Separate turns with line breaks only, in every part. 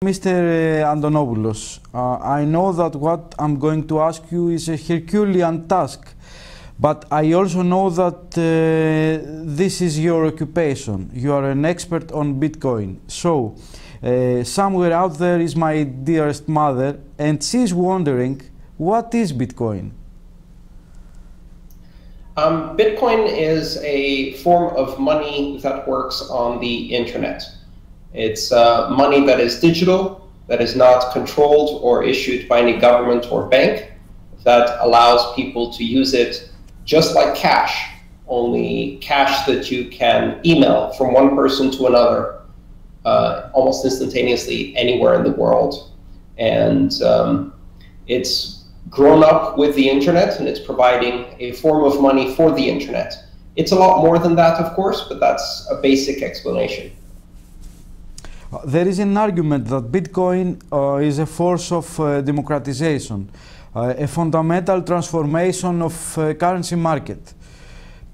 Mr. Antonopoulos, I know that what I'm going to ask you is a Herculean task, but I also know that this is your occupation. You are an expert on Bitcoin. So, somewhere out there is my dearest mother, and she's wondering, what is Bitcoin?
Bitcoin is a form of money that works on the internet. It's money that is digital, that is not controlled or issued by any government or bank, that allows people to use it just like cash, only cash that you can email from one person to another almost instantaneously anywhere in the world. And it's grown up with the internet, and it's providing a form of money for the internet. It's a lot more than that, of course, but that's a basic explanation.
There is an argument that Bitcoin is a force of democratization, a fundamental transformation of currency market.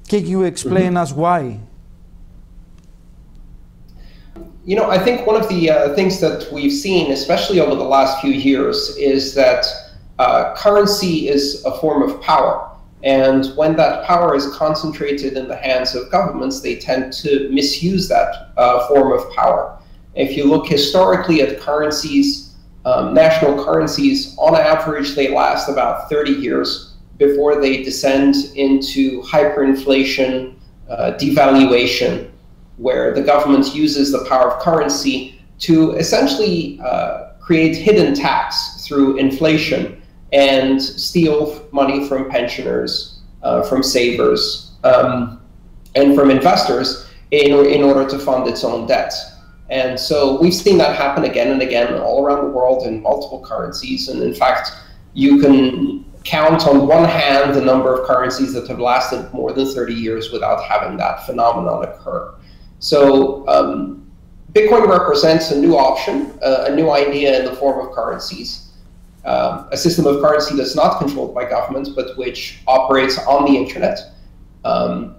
Can you explain us why?
You know, I think one of the things that we've seen, especially over the last few years, is that currency is a form of power. And when that power is concentrated in the hands of governments, they tend to misuse that form of power. If you look historically at currencies, national currencies, on average, they last about 30 years before they descend into hyperinflation, devaluation, where the government uses the power of currency to essentially create hidden tax through inflation and steal money from pensioners, from savers, and from investors in order to fund its own debts. And so we've seen that happen again and again all around the world in multiple currencies. And in fact, you can count on one hand the number of currencies that have lasted more than 30 years without having that phenomenon occur. So Bitcoin represents a new option, a new idea in the form of currencies, a system of currency that's not controlled by governments, but which operates on the internet,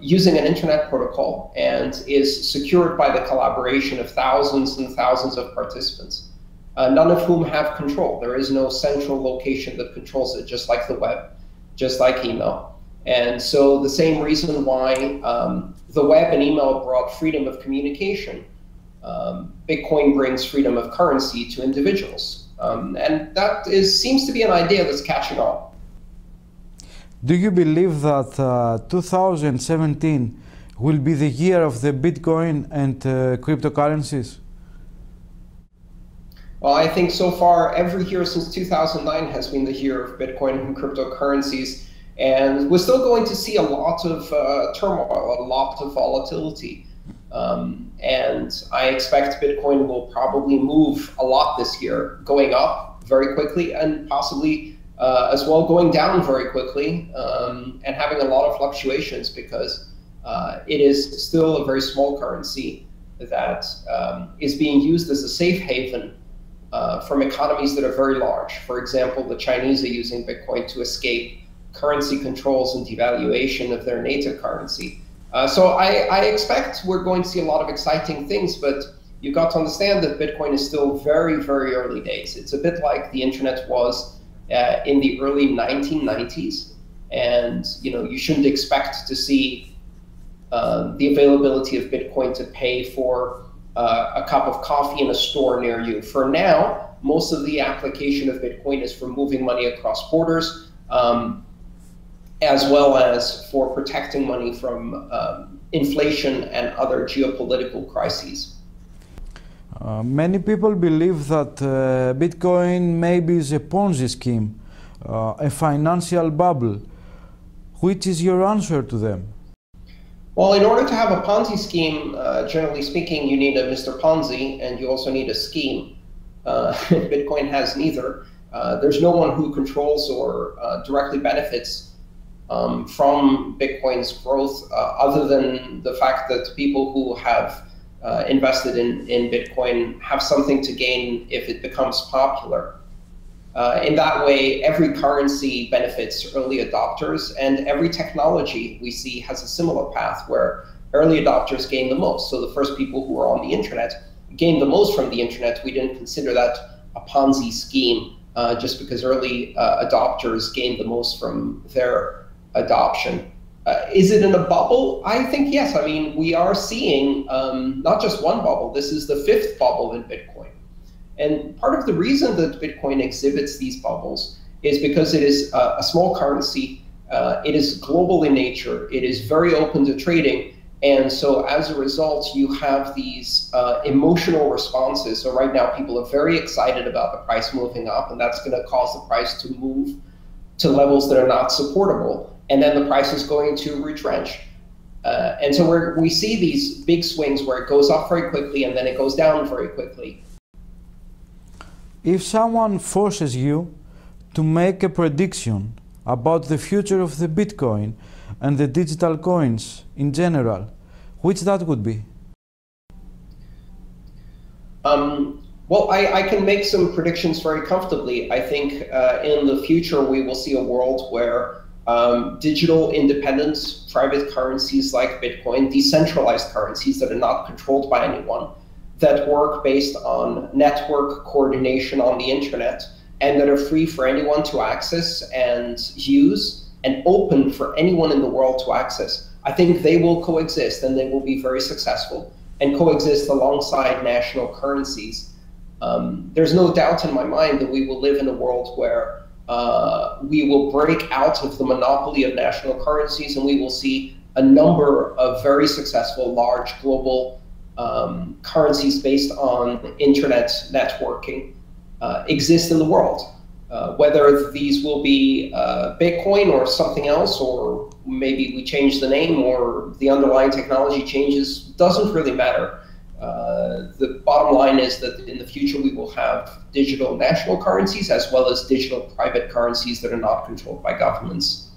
using an internet protocol, and is secured by the collaboration of thousands and thousands of participants, none of whom have control. There is no central location that controls it, just like the web, just like email. And so the same reason why the web and email brought freedom of communication, Bitcoin brings freedom of currency to individuals. And that seems to be an idea that's catching on.
Do you believe that 2017 will be the year of the Bitcoin and cryptocurrencies?
Well, I think so far every year since 2009 has been the year of Bitcoin and cryptocurrencies, and we're still going to see a lot of turmoil, a lot of volatility. And I expect Bitcoin will probably move a lot this year, going up very quickly and possibly as well going down very quickly, and having a lot of fluctuations, because it is still a very small currency that is being used as a safe haven from economies that are very large. For example, the Chinese are using Bitcoin to escape currency controls and devaluation of their native currency. So I expect we're going to see a lot of exciting things, but you've got to understand that Bitcoin is still very, very early days. It's a bit like the internet was in the early 1990s, and you shouldn't expect to see the availability of Bitcoin to pay for a cup of coffee in a store near you. For now, most of the application of Bitcoin is for moving money across borders, as well as for protecting money from inflation and other geopolitical crises.
Many people believe that Bitcoin maybe is a Ponzi scheme, a financial bubble. Which is your answer to them?
Well, in order to have a Ponzi scheme, generally speaking, you need a Mr. Ponzi, and you also need a scheme. Bitcoin has neither. There's no one who controls or directly benefits from Bitcoin's growth, other than the fact that people who have invested in Bitcoin have something to gain if it becomes popular. In that way, every currency benefits early adopters, and every technology we see has a similar path where early adopters gain the most. So the first people who are on the internet gained the most from the internet, we didn't consider that a Ponzi scheme just because early adopters gained the most from their adoption. Is it in a bubble? I think yes. I mean, we are seeing not just one bubble. This is the 5th bubble in Bitcoin. And part of the reason that Bitcoin exhibits these bubbles is because it is a small currency. It is global in nature. It is very open to trading. And so as a result, you have these emotional responses. So right now, people are very excited about the price moving up, and that's going to cause the price to move to levels that are not supportable. And then the price is going to retrench. And so we see these big swings where it goes up very quickly and then it goes down very quickly.
If someone forces you to make a prediction about the future of the Bitcoin and the digital coins in general, which that would be?
Well, I can make some predictions very comfortably. I think in the future we will see a world where digital independent private currencies like Bitcoin, decentralized currencies that are not controlled by anyone, that work based on network coordination on the internet, and that are free for anyone to access and use, and open for anyone in the world to access. I think they will coexist, and they will be very successful, and coexist alongside national currencies. There's no doubt in my mind that we will live in a world where we will break out of the monopoly of national currencies, and we will see a number of very successful, large global currencies based on internet networking exist in the world. Whether these will be Bitcoin or something else, or maybe we change the name or the underlying technology changes, doesn't really matter. The bottom line is that in the future we will have digital national currencies as well as digital private currencies that are not controlled by governments.